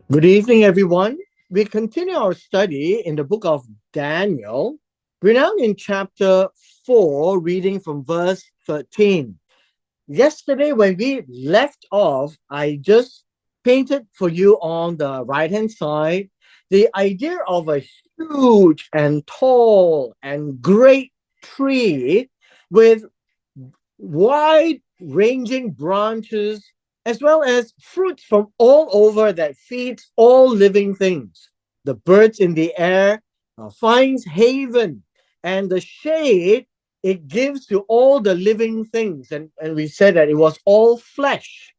Good evening, everyone. We continue our study in the book of Daniel. We're now in chapter 4, reading from verse 13. Yesterday, when we left off, I just painted for you on the right hand side the idea of a huge and tall and great tree with wide ranging branches as well as fruits from all over that feeds all living things. The birds in the air finds haven, and the shade it gives to all the living things. And we said that it was all flesh.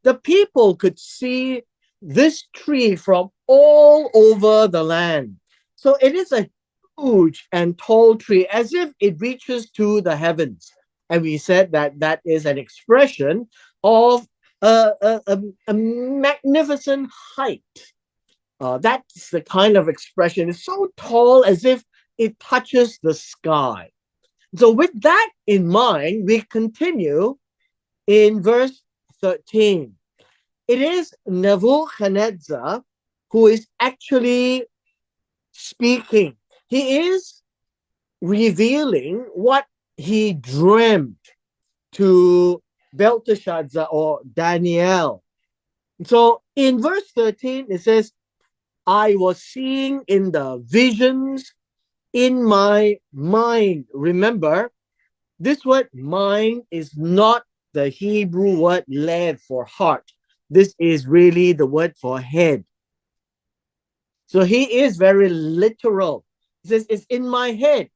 The people could see this tree from all over the land. So it is a huge and tall tree, as if it reaches to the heavens. And we said that that is an expression of a magnificent height. That's the kind of expression. It's so tall as if it touches the sky. So, with that in mind, we continue in verse 13. It is Nebuchadnezzar who is actually speaking. He is revealing what he dreamed to Belteshazzar or Daniel. So in verse 13, it says, I was seeing in the visions in my mind. Remember, this word mind is not the Hebrew word lev for heart. This is really the word for head. So he is very literal. He says, it's in my head,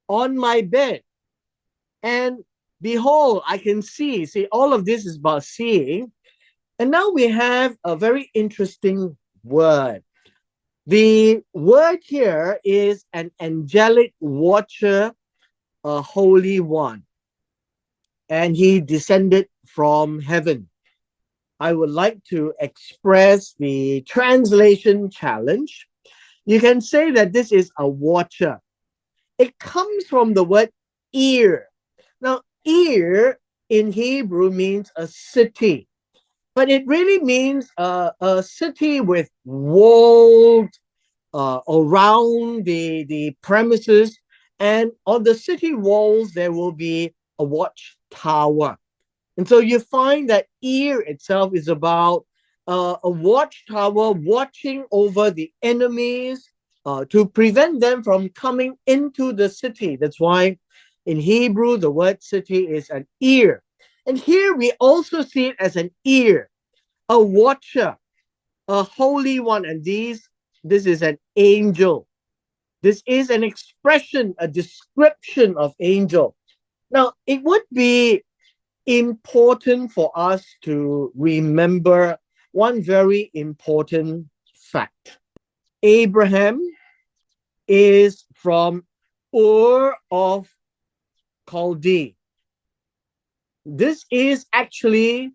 on my bed. And behold, I can see. See, all of this is about seeing. And now we have a very interesting word. The word here is an angelic watcher, a holy one. And he descended from heaven. I would like to express the translation challenge. You can say that this is a watcher. It comes from the word ear. Now, ear in Hebrew means a city, but it really means a city with walls around the premises. And on the city walls, there will be a watchtower. And so you find that ear itself is about a watchtower watching over the enemies to prevent them from coming into the city. That's why in Hebrew, the word city is an ear. And here we also see it as an ear, a watcher, a holy one. And this is an angel. This is an expression, a description of angel. Now, it would be important for us to remember one very important fact. Abraham is from Ur of Chaldee. This is actually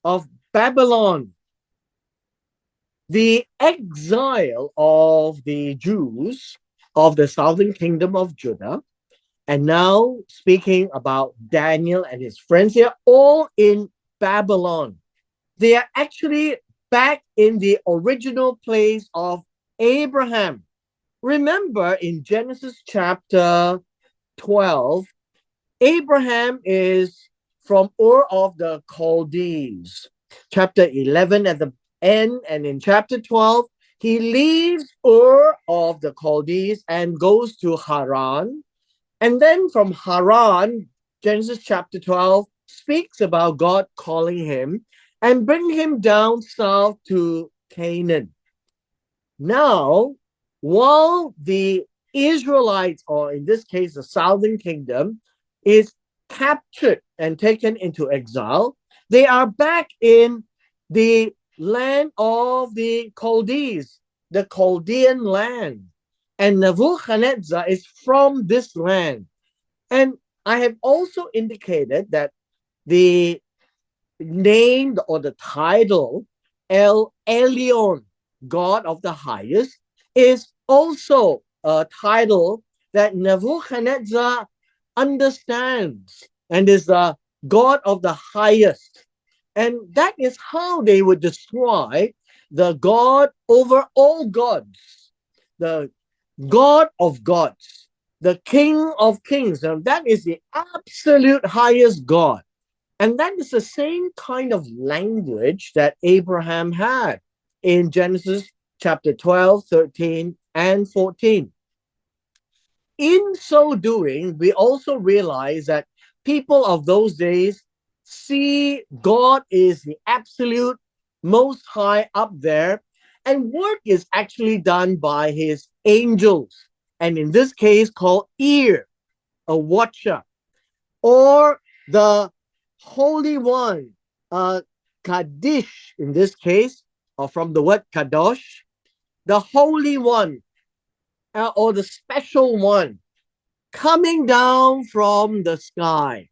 of Babylon. The exile of the Jews of the southern kingdom of Judah. And now, speaking about Daniel and his friends, they are all in Babylon. They are actually back in the original place of Abraham. Remember in Genesis chapter 12, Abraham is from Ur of the Chaldees. Chapter 11 at the end, and in chapter 12, he leaves Ur of the Chaldees and goes to Haran. And then from Haran, Genesis chapter 12 speaks about God calling him and bring him down south to Canaan. Now, while the Israelites, or in this case, the southern kingdom, is captured and taken into exile, they are back in the land of the Chaldees, the Chaldean land. And Nebuchadnezzar is from this land. And I have also indicated that the name or the title El Elyon, God of the highest, is also a title that Nebuchadnezzar understands and is the God of the highest. And that is how they would describe the God over all gods, the God of gods, the King of kings. Now, that is the absolute highest God. And that is the same kind of language that Abraham had in Genesis chapter 12, 13, and 14. In so doing, we also realize that people of those days see God is the absolute most high up there, and work is actually done by his angels, and in this case called ear, a watcher, or the Holy One, Kaddish in this case, or from the word Kadosh, the Holy One, or the Special One, coming down from the sky.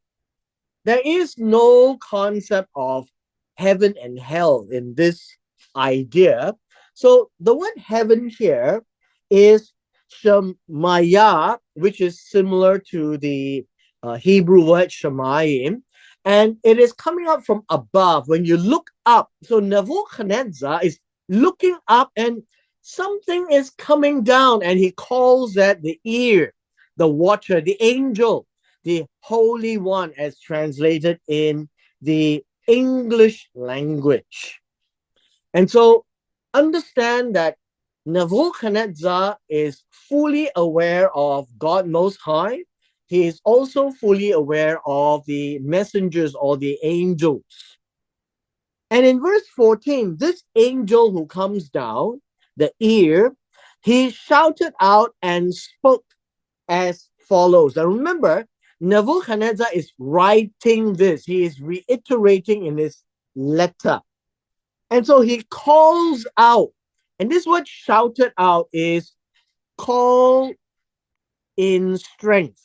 There is no concept of heaven and hell in this idea. So the word heaven here is Shemaya, which is similar to the Hebrew word Shemayim, and it is coming up from above. When you look up, so Nebuchadnezzar is looking up and something is coming down, and he calls that the ear, the watcher, the angel, the Holy One, as translated in the English language. And so understand that Nebuchadnezzar is fully aware of God Most High. He is also fully aware of the messengers or the angels. And in verse 14, this angel who comes down, the ear, he shouted out and spoke as follows. Now remember, Nebuchadnezzar is writing this. He is reiterating in his letter. And so he calls out. And this word shouted out is call in strength.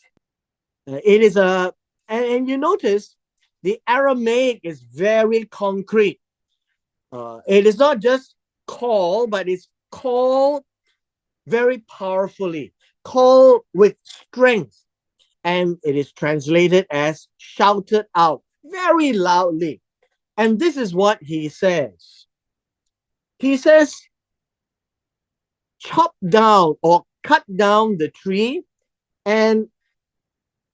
It is and you notice the Aramaic is very concrete. It is not just call, but it's call very powerfully, call with strength. And it is translated as shouted out very loudly. And this is what he says. He says, chop down or cut down the tree and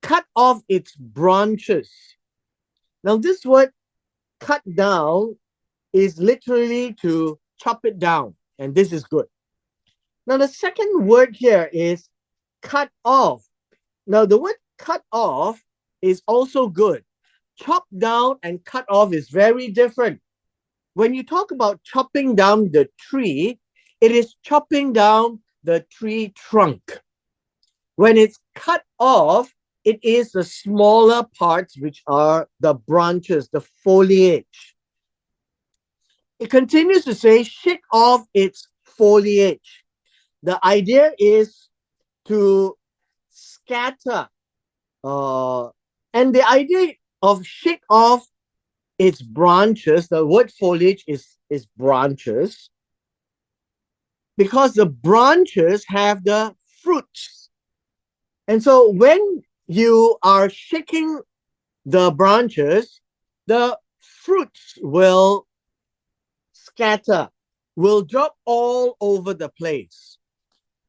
cut off its branches. Now, this word cut down is literally to chop it down, and this is good. Now, the second word here is cut off. Now, the word cut off is also good. Chop down and cut off is very different. When you talk about chopping down the tree, it is chopping down the tree trunk. When it's cut off, it is the smaller parts, which are the branches, the foliage. It continues to say, shake off its foliage. The idea is to scatter. And the idea of shake off its branches, the word foliage is branches, because the branches have the fruits. And so when you are shaking the branches, the fruits will scatter, will drop all over the place.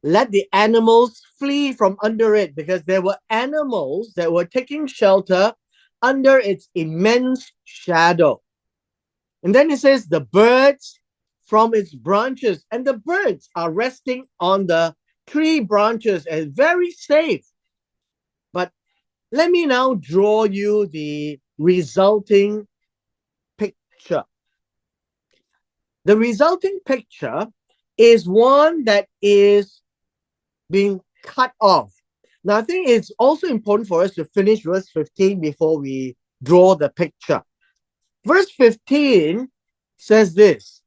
Let the animals flee from under it, because there were animals that were taking shelter under its immense shadow. And then it says the birds from its branches, and the birds are resting on the tree branches and very safe. But let me now draw you the resulting picture. The resulting picture is one that is being cut off. Now, I think it's also important for us to finish verse 15 before we draw the picture. Verse 15 says this: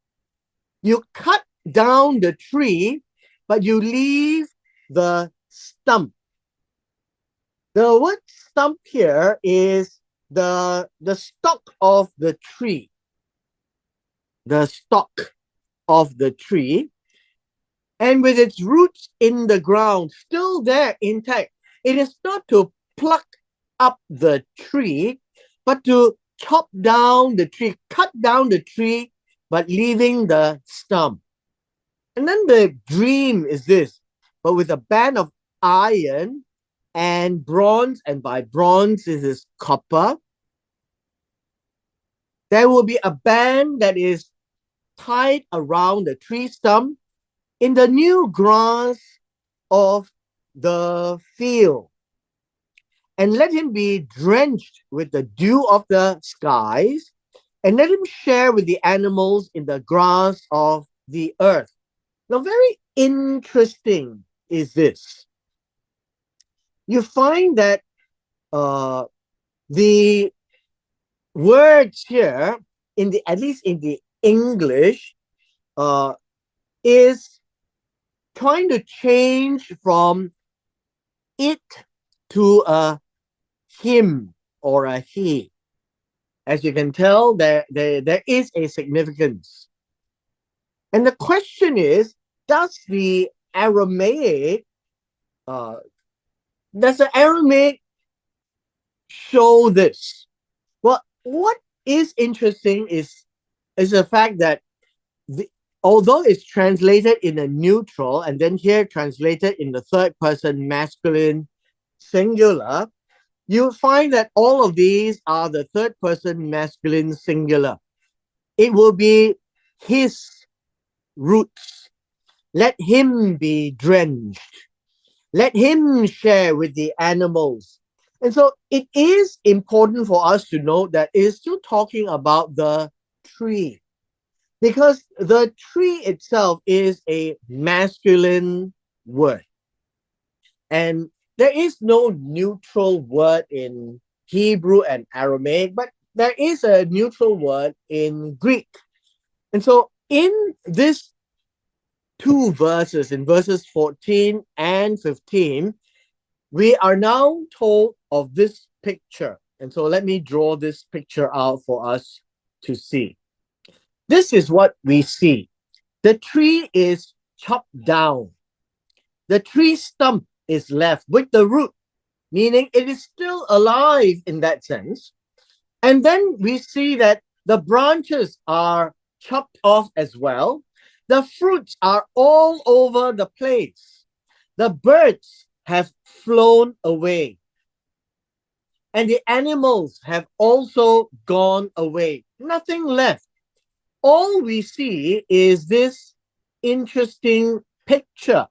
you cut down the tree, but you leave the stump. The word stump here is the stalk of the tree. The stalk of the tree. And with its roots in the ground, still there intact. It is not to pluck up the tree, but to chop down the tree, cut down the tree but leaving the stump. And then the dream is this, but with a band of iron and bronze, and by bronze is copper, there will be a band that is tied around the tree stump in the new grass of the field. And let him be drenched with the dew of the skies, and let him share with the animals in the grass of the earth. Now, very interesting is this. You find that the words here, in the at least in the English, is trying to change from it to a him or a he. As you can tell, there is a significance. And the question is, does the Aramaic uh, does the Aramaic show this? Well, what is interesting is the fact that although it's translated in a neutral and then here translated in the third person masculine singular, you find that all of these are the third person masculine singular. It will be his roots. Let him be drenched. Let him share with the animals. And so it is important for us to note that it is still talking about the tree, because the tree itself is a masculine word. And there is no neutral word in Hebrew and Aramaic, but there is a neutral word in Greek. And so in this two verses, in verses 14 and 15, we are now told of this picture. And so let me draw this picture out for us to see. This is what we see. The tree is chopped down. The tree stump is left with the root, meaning it is still alive in that sense. And then we see that the branches are chopped off as well. The fruits are all over the place. The birds have flown away. And the animals have also gone away. Nothing left. All we see is this interesting picture.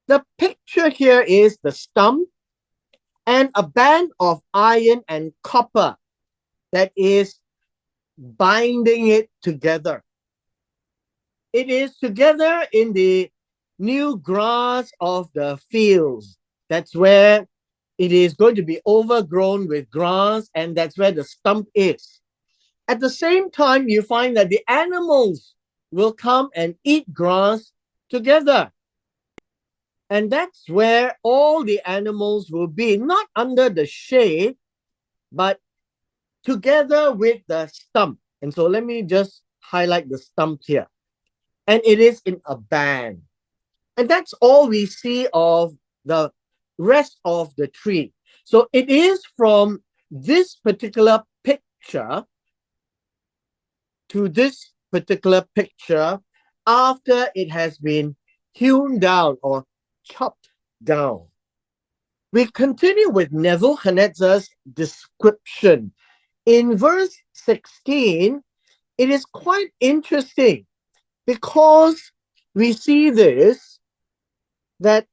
The picture here is the stump and a band of iron and copper that is binding it together. It is together in the new grass of the fields. That's where it is going to be overgrown with grass, and that's where the stump is. At the same time, you find that the animals will come and eat grass together. And that's where all the animals will be, not under the shade, but together with the stump. And so let me just highlight the stump here. And it is in a band. And that's all we see of the rest of the tree. So it is from this particular picture to this particular picture after it has been hewn down or chopped down. We continue with Nebuchadnezzar's description. In verse 16, it is quite interesting because we see this, that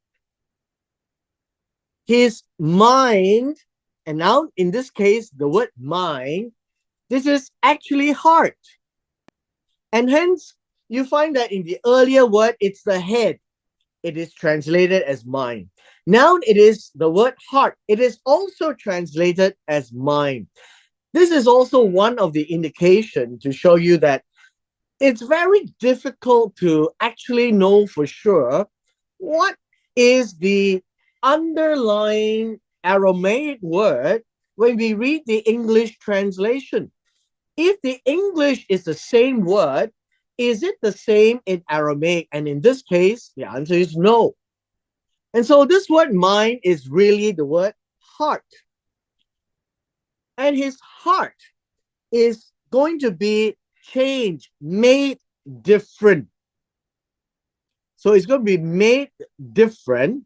his mind, and now in this case, the word mind, this is actually heart. And hence, you find that in the earlier word, it's the head. It is translated as mind. Now it is the word heart. It is also translated as mind. This is also one of the indications to show you that it's very difficult to actually know for sure what is the underlying Aramaic word when we read the English translation. If the English is the same word, is it the same in Aramaic? And in this case, the answer is no. And so this word mind is really the word heart. And his heart is going to be changed, made different. So it's going to be made different.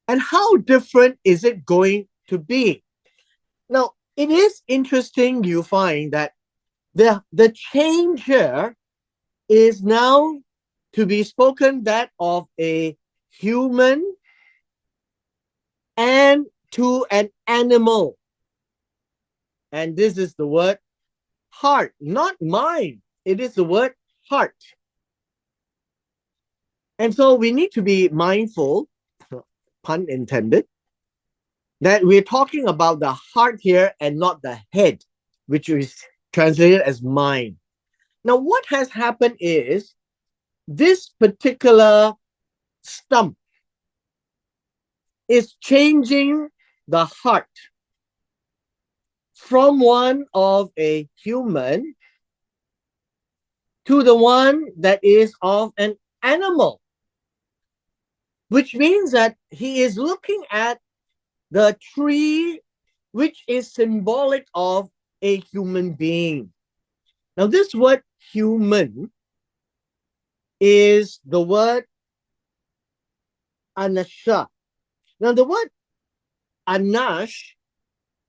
And how different is it going to be? Now, it is interesting you find that the change here is now to be spoken that of a human and to an animal. And this is the word heart, not mind. It is the word heart. And so we need to be mindful, pun intended, that we're talking about the heart here and not the head, which is translated as mind. Now, what has happened is this particular stump is changing the heart from one of a human to the one that is of an animal, which means that he is looking at the tree, which is symbolic of a human being. Now, this word human is the word anasha. Now, the word anash,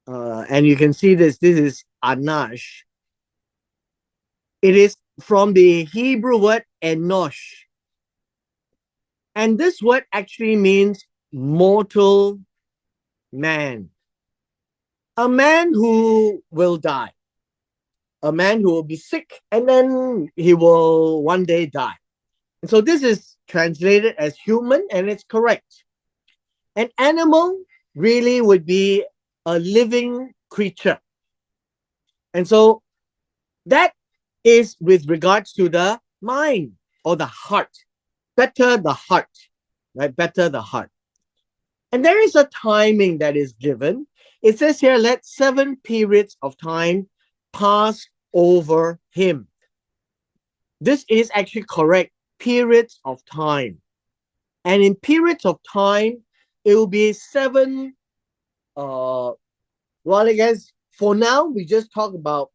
and you can see this is anash. It is from the Hebrew word enosh. And this word actually means mortal man. A man who will die. A man who will be sick and then he will one day die. And so this is translated as human and it's correct. An animal really would be a living creature. And so that is with regards to the mind or the heart. Better the heart, right? Better the heart. And there is a timing that is given. It says here, let 7 periods of time pass over him. This is actually correct. Periods of time. And in periods of time, it will be 7. Well, I guess for now, we just talk about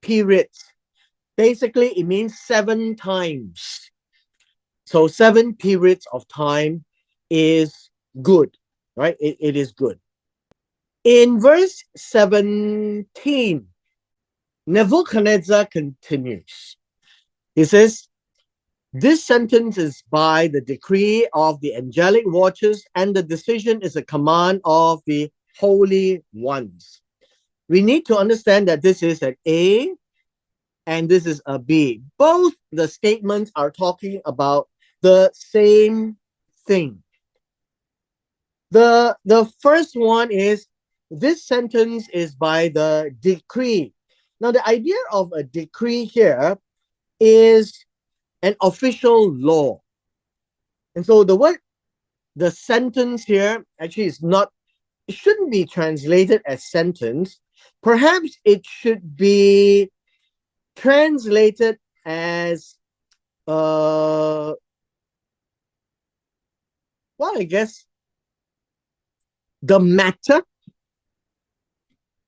periods. Basically, it means 7 times. So 7 periods of time is good, right? It is good. In verse 17, Nebuchadnezzar continues. He says, this sentence is by the decree of the angelic watchers, and the decision is a command of the holy ones. We need to understand that this is an A and this is a B. Both the statements are talking about the same thing. The first one is, this sentence is by the decree. Now, the idea of a decree here is an official law. And so the sentence here actually is not, it shouldn't be translated as sentence. Perhaps it should be translated as, well, I guess, the matter,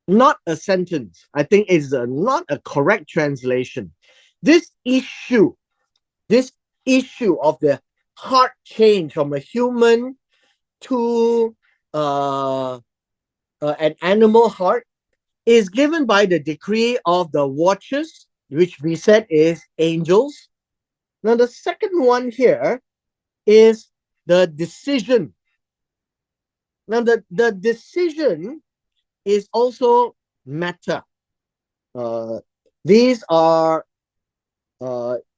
not a sentence. I think it's not a correct translation. This issue of the heart change from a human to an animal heart is given by the decree of the watchers, which we said is angels. Now, the second one here is the decision. Now, the decision is also matter. These are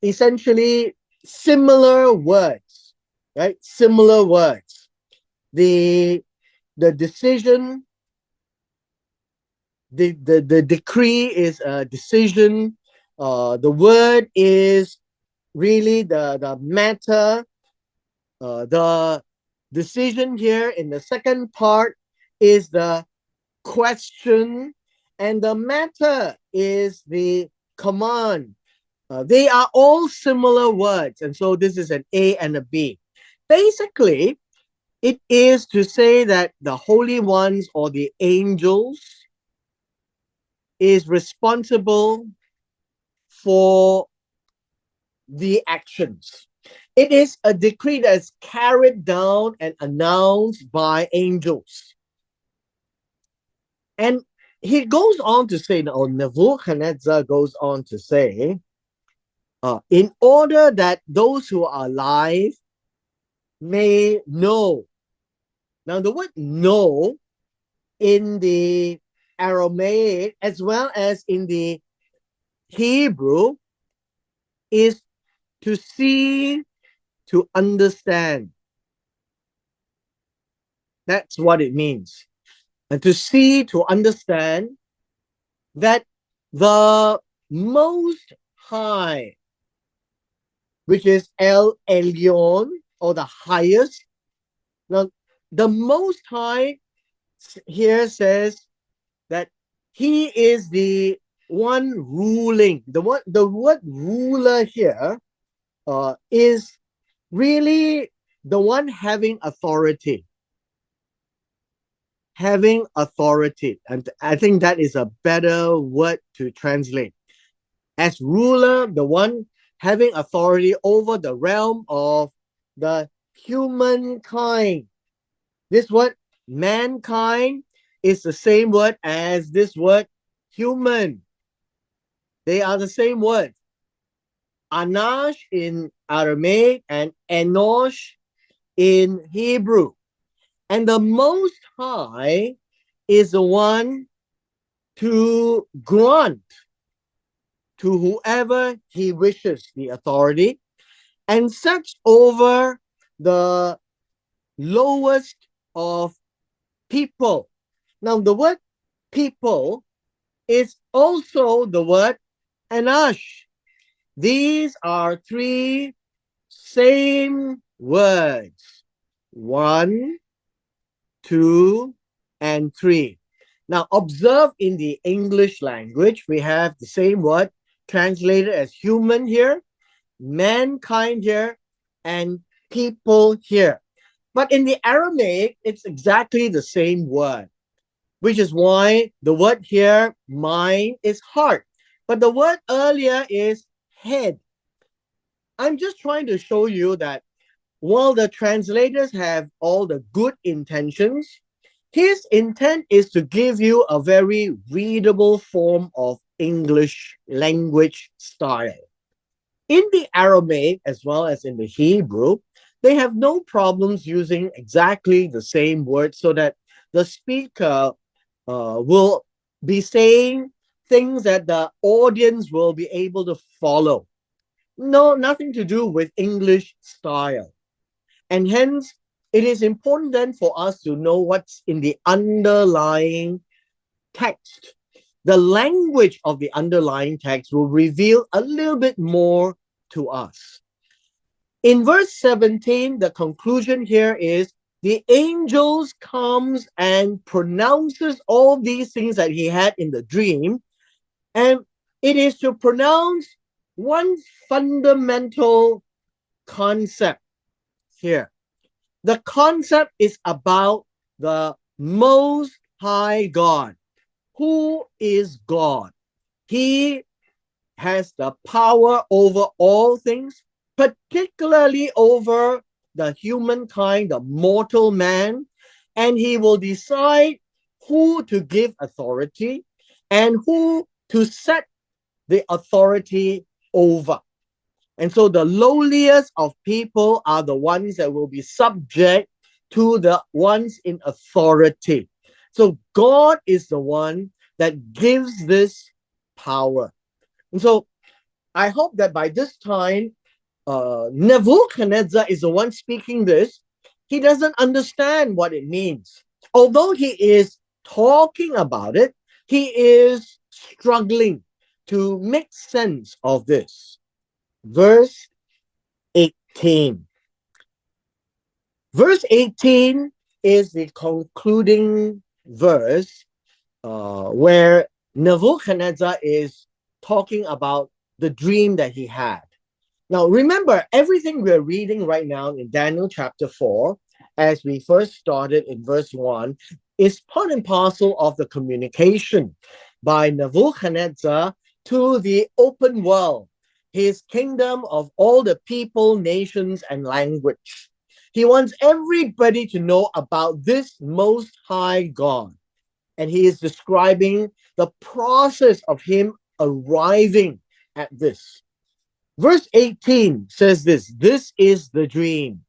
essentially similar words, right? Similar words. The decision, the decree is a decision. The word is really the matter. The decision here in the second part is the question, and the matter is the command. They are all similar words, and so this is an A and a B. Basically, it is to say that the holy ones or the angels is responsible for the actions. It is a decree that is carried down and announced by angels. And he goes on to say, or Nebuchadnezzar goes on to say, in order that those who are alive may know. Now, the word know in the Aramaic as well as in the Hebrew is to see, to understand. That's what it means. And to see, to understand that the Most High, which is El Elyon, or the highest. Now, the Most High here says that he is the one ruling. The word ruler here is really the one having authority. Having authority. And I think that is a better word to translate. As ruler, the one having authority over the realm of the humankind. This word mankind is the same word as this word human. They are the same word. Anash in Aramaic and Enosh in Hebrew. And the Most High is the one to grant to whoever he wishes the authority and sets over the lowest of people. Now, the word people is also the word Anash. These are three same words. 1, 2, and 3. Now, observe in the English language, we have the same word translated as human here, mankind here, and people here. But in the Aramaic, it's exactly the same word, which is why the word here, mind, is heart. But the word earlier is head. I'm just trying to show you that while the translators have all the good intentions, his intent is to give you a very readable form of English language style. In the Aramaic as well as in the Hebrew, they have no problems using exactly the same words so that the speaker will be saying things that the audience will be able to follow. No, nothing to do with English style. And hence, it is important then for us to know what's in the underlying text. The language of the underlying text will reveal a little bit more to us. In verse 17, the conclusion here is the angels comes and pronounces all these things that he had in the dream. And it is to pronounce one fundamental concept here. The concept is about the Most High God. Who is God? He has the power over all things, particularly over the humankind, the mortal man, and he will decide who to give authority and who to set the authority over. And so the lowliest of people are the ones that will be subject to the ones in authority. So God is the one that gives this power. And so I hope that by this time, Nebuchadnezzar is the one speaking this. He doesn't understand what it means. Although he is talking about it, he is struggling to make sense of this. Verse 18. Verse 18 is the concluding verse where Nebuchadnezzar is talking about the dream that he had. Now, remember, everything we're reading right now in Daniel chapter 4, as we first started in verse 1, is part and parcel of the communication by Nebuchadnezzar to the open world, his kingdom of all the people, nations, and language. He wants everybody to know about this most high God. And he is describing the process of him arriving at this. Verse 18 says this is the dream.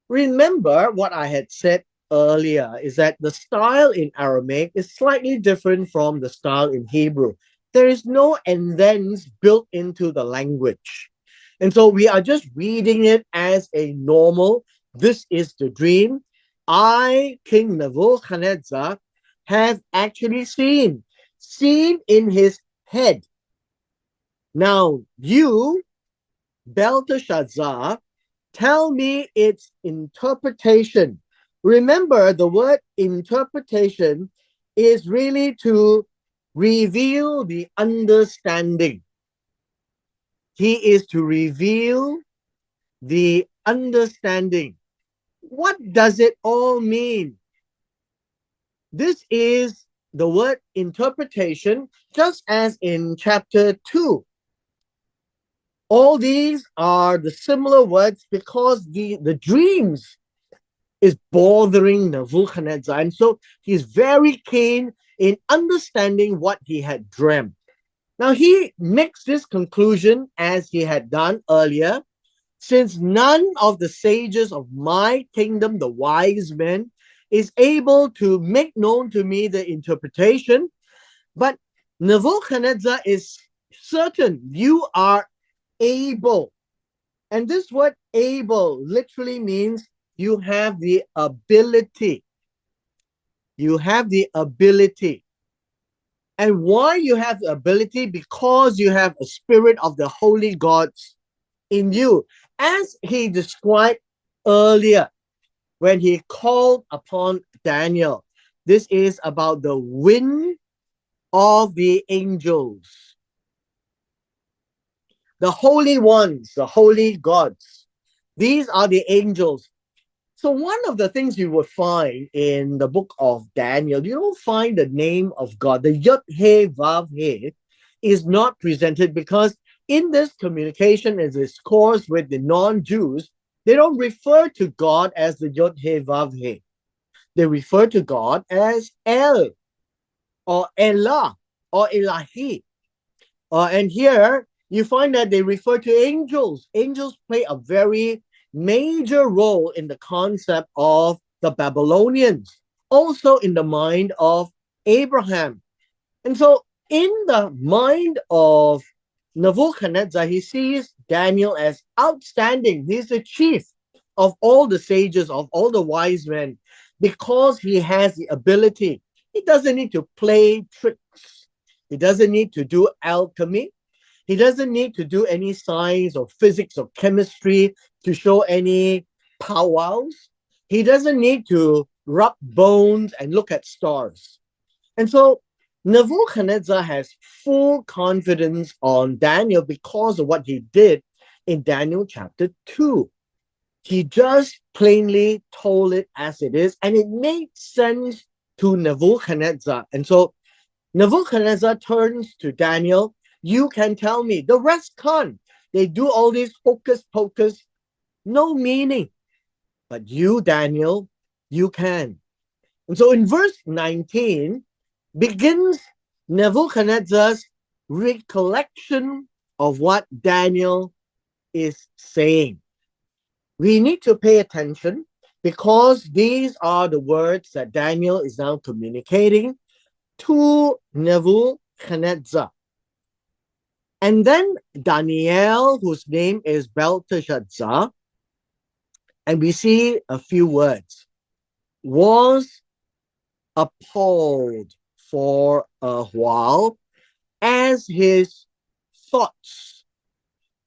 Remember what I had said earlier is that the style in Aramaic is slightly different from the style in Hebrew. There is no and thens built into the language. And so we are just reading it as a normal, this is the dream. I, King Nebuchadnezzar, have actually seen in his head. Now you, Belteshazzar, tell me its interpretation. Remember, the word interpretation is really to reveal the understanding. He is to reveal the understanding. What does it all mean? This is the word interpretation, just as in chapter 2. All these are the similar words because the dreams is bothering Nebuchadnezzar. And so he's very keen in understanding what he had dreamt. Now he makes this conclusion as he had done earlier. Since none of the sages of my kingdom, the wise men, is able to make known to me the interpretation, but Nebuchadnezzar is certain you are able. And this word able literally means you have the ability. You have the ability. And why you have the ability? Because you have a spirit of the holy gods in you. As he described earlier, when he called upon Daniel, this is about the wind of the angels. The holy ones, the holy gods. These are the angels. So one of the things you will find in the book of Daniel, you don't find the name of God. The Yod-Heh-Vav-Heh is not presented because in this communication and discourse with the non-Jews, they don't refer to God as the Yod-Heh-Vav-Heh. They refer to God as El or Elah or Elahi. And here you find that they refer to angels. Angels play a very major role in the concept of the Babylonians, also in the mind of Abraham. And so in the mind of Nebuchadnezzar, he sees Daniel as outstanding. He's the chief of all the sages, of all the wise men, because he has the ability. He doesn't need to play tricks. He doesn't need to do alchemy. He doesn't need to do any science or physics or chemistry to show any powwows. He doesn't need to rub bones and look at stars. And so Nebuchadnezzar has full confidence on Daniel because of what he did in Daniel chapter 2. He just plainly told it as it is, and it made sense to Nebuchadnezzar. And so Nebuchadnezzar turns to Daniel. You can tell me. The rest can't. They do all this hocus pocus, no meaning. But you, Daniel, you can. And so in verse 19 begins Nebuchadnezzar's recollection of what Daniel is saying. We need to pay attention because these are the words that Daniel is now communicating to Nebuchadnezzar. And then Daniel, whose name is Belteshazzar, and we see a few words, was appalled for a while as his thoughts,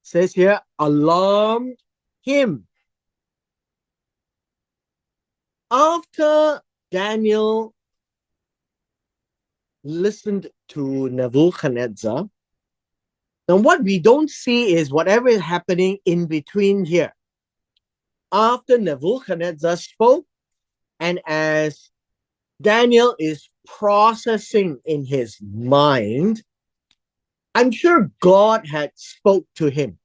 says here, alarmed him. After Daniel listened to Nebuchadnezzar, then what we don't see is whatever is happening in between here. After Nebuchadnezzar spoke, and as Daniel is processing in his mind, I'm sure God had spoke to him.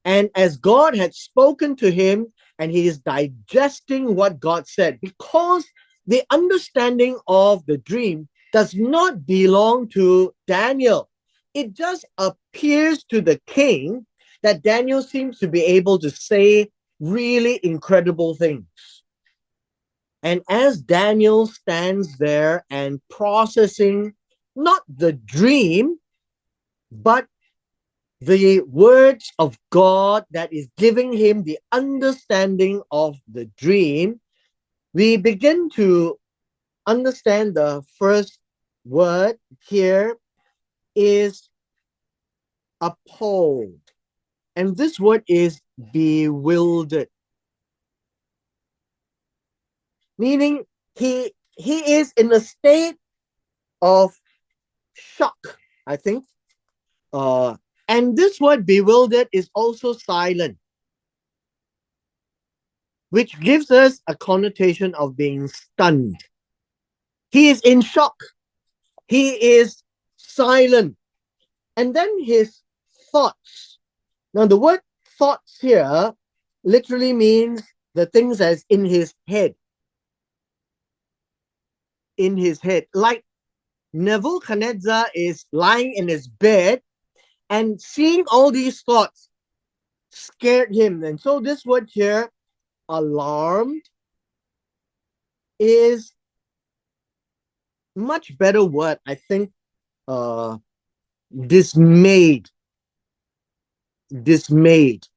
And as God had spoken to him, and he is digesting what God said, because the understanding of the dream does not belong to Daniel. It just appears to the king that Daniel seems to be able to say really incredible things. And as Daniel stands there and processing not the dream, but the words of God that is giving him the understanding of the dream, we begin to understand the first word here is appalled. And this word is bewildered, meaning he is in a state of shock, I think. And this word bewildered is also silent, which gives us a connotation of being stunned. He is in shock. He is silent. And then his thoughts. Now, the word thoughts here literally means the things that's in his head. In his head. Like Nebuchadnezzar is lying in his bed and seeing all these thoughts scared him. And so this word here, alarmed, is much better word, I think. Dismayed,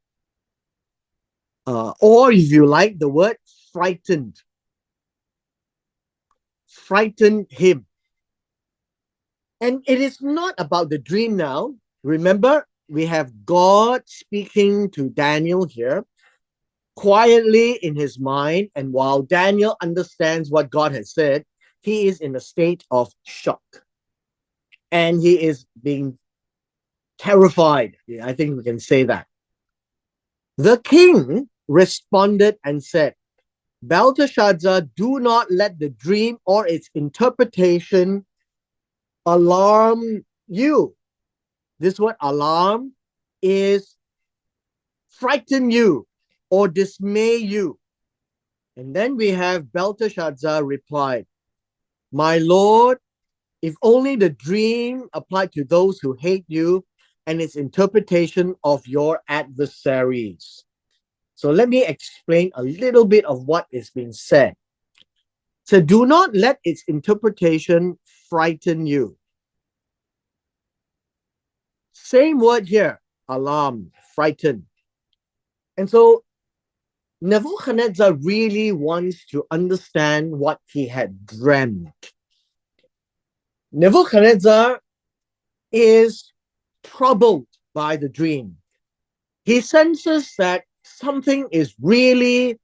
or if you like the word frightened him. And it is not about the dream now. Remember, we have God speaking to Daniel here quietly in his mind, and while Daniel understands what God has said, he is in a state of shock. And he is being terrified. I think we can say that. The king responded and said, Belteshazzar, do not let the dream or its interpretation alarm you. This word alarm is frighten you or dismay you. And then we have Belteshazzar replied, my lord, if only the dream applied to those who hate you and its interpretation of your adversaries. So let me explain a little bit of what is being said. So do not let its interpretation frighten you. Same word here, alarm, frighten. And so Nebuchadnezzar really wants to understand what he had dreamt. Nebuchadnezzar is troubled by the dream. He senses that something is really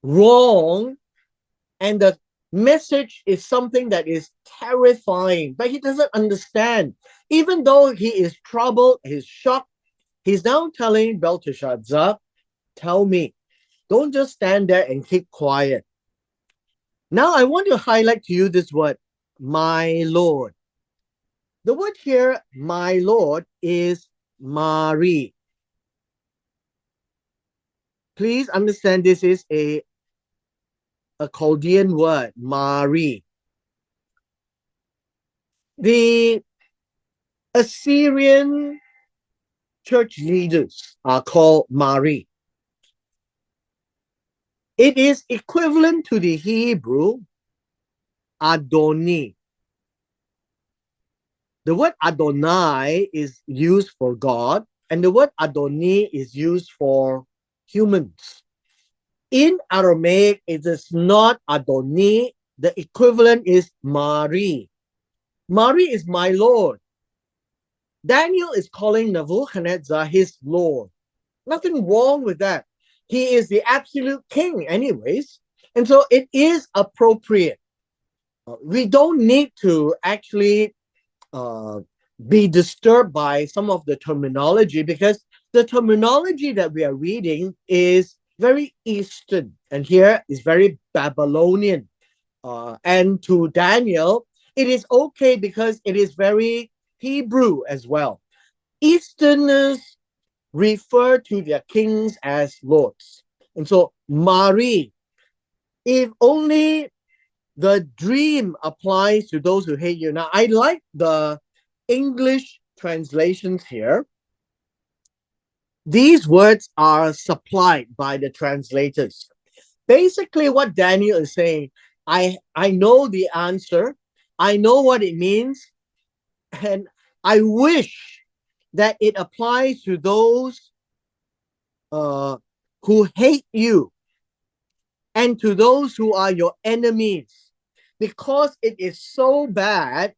wrong, and the message is something that is terrifying, but he doesn't understand. Even though he is troubled, he's shocked, he's now telling Belteshazzar, tell me, don't just stand there and keep quiet. Now I want to highlight to you this word, my Lord. The word here, my Lord, is Mari. Please understand this is a Chaldean word, Mari. The Assyrian church leaders are called Mari. It is equivalent to the Hebrew Adoni. The word Adonai is used for God, and the word Adoni is used for humans. In Aramaic, it is not Adoni. The equivalent is Mari. Mari is my Lord. Daniel is calling Nebuchadnezzar his Lord. Nothing wrong with that. He is the absolute king anyways. And so it is appropriate. We don't need to actually be disturbed by some of the terminology, because the terminology that we are reading is very Eastern, and here is very Babylonian. And to Daniel, it is okay because it is very Hebrew as well. Easterners refer to their kings as lords. And so, Mari, if only the dream applies to those who hate you. Now, I like the English translations here. These words are supplied by the translators. Basically, what Daniel is saying, I know the answer, I know what it means, and I wish that it applies to those who hate you and to those who are your enemies. Because it is so bad,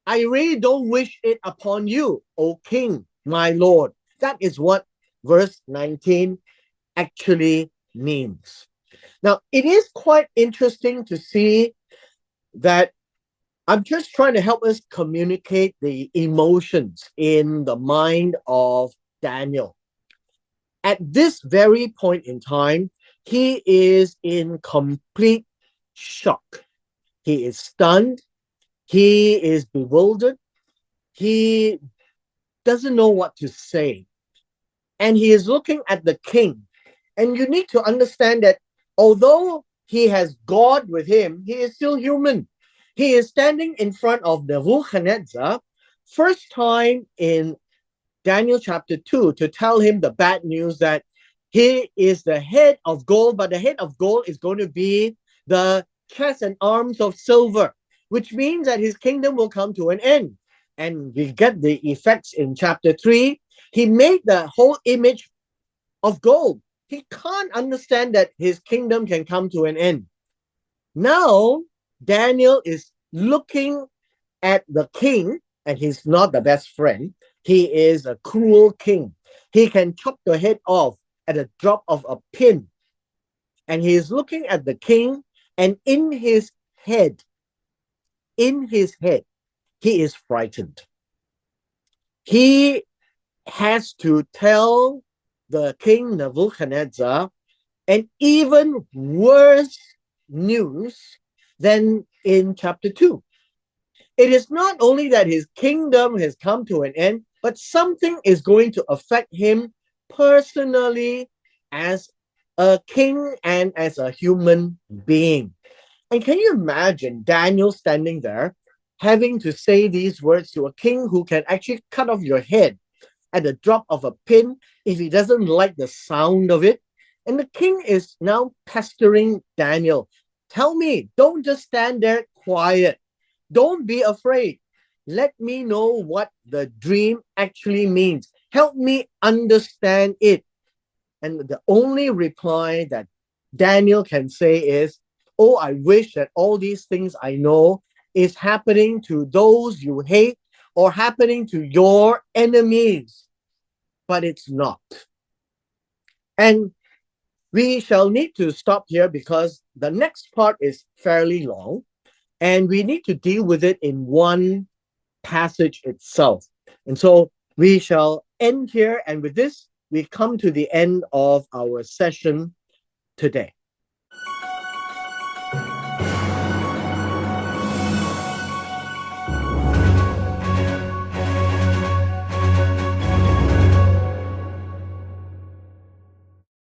I really don't wish it upon you, O King, my Lord. That is what verse 19 actually means. Now, it is quite interesting to see that I'm just trying to help us communicate the emotions in the mind of Daniel. At this very point in time, he is in complete shock. He is stunned. He is bewildered. He doesn't know what to say. And he is looking at the king. And you need to understand that although he has God with him, he is still human. He is standing in front of Nebuchadnezzar, first time in Daniel chapter 2, to tell him the bad news that he is the head of gold, but the head of gold is going to be the chest and arms of silver, which means that his kingdom will come to an end. And we get the effects in chapter 3. He made the whole image of gold. He can't understand that his kingdom can come to an end. Now, Daniel is looking at the king, and he's not the best friend. He is a cruel king. He can chop your head off at a drop of a pin. And he is looking at the king, and in his head, he is frightened. He has to tell the king Nebuchadnezzar an even worse news than in chapter 2. It is not only that his kingdom has come to an end, but something is going to affect him personally as a king and as a human being. And can you imagine Daniel standing there having to say these words to a king who can actually cut off your head at the drop of a pin if he doesn't like the sound of it? And the king is now pestering Daniel. Tell me, don't just stand there quiet. Don't be afraid. Let me know what the dream actually means. Help me understand it. And the only reply that Daniel can say is, oh, I wish that all these things I know is happening to those you hate or happening to your enemies. But it's not. And we shall need to stop here because the next part is fairly long and we need to deal with it in one passage itself. And so we shall end here. And with this, we come to the end of our session today.